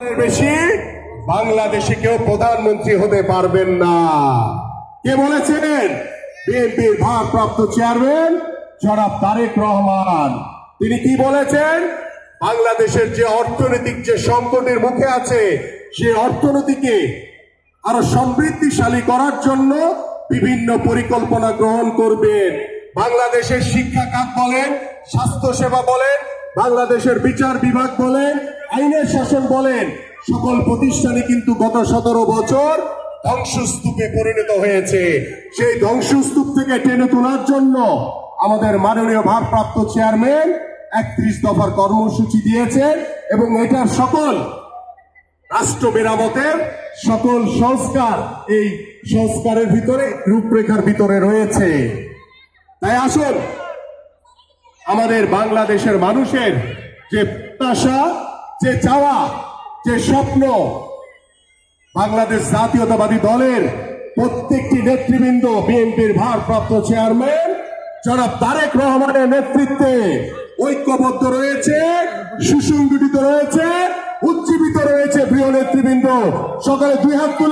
বেশি বাংলাদেশে কেউ প্রধানমন্ত্রী হতে পারবেন না। কে বলেছেন? বিএনপির ভারপ্রাপ্ত চেয়ারম্যান জনাব তারেক রহমান। তিনি কি বলেছেন? বাংলাদেশের যে অর্থনৈতিক যে সংকটের মুখে আছে সেই অর্থনীতিকে আরো সমৃদ্ধিশালী করার জন্য বিভিন্ন পরিকল্পনা গ্রহণ করবেন। বাংলাদেশের শিক্ষা খাত বলেন, স্বাস্থ্য সেবা বলেন, বাংলাদেশের বিচার বিভাগ বলেন, আইনের শাসন বলেন, সকল প্রতিষ্ঠানে কিন্তু গত 17 বছর ধ্বংসস্তূপে পরিণত হয়েছে। সেই ধ্বংসস্তূপ থেকে টেনে তোলার জন্য আমাদের মাননীয় ভারপ্রাপ্ত চেয়ারম্যান 31 দফার কর্মসূচি দিয়েছেন এবং এটার সকল রাষ্ট্র মেরামতের সকল সংস্কার এই সংস্কারের ভিতরে রূপরেখার ভিতরে রয়েছে। তাই আসুন আমাদের বাংলাদেশের মানুষের যে প্রত্যাশা, যে চাওয়া, যে স্বপ্ন, বাংলাদেশ জাতীয়তাবাদী দলের প্রত্যেকটি নেতৃবৃন্দ বিএনপির ভারপ্রাপ্ত চেয়ারম্যান জনাব তারেক রহমানের নেতৃত্বে ঐক্যবদ্ধ রয়েছে, সুসংগঠিত রয়েছে, উজ্জীবিত রয়েছে। প্রিয় নেতৃবৃন্দ, সকালে দুই হাত তুলে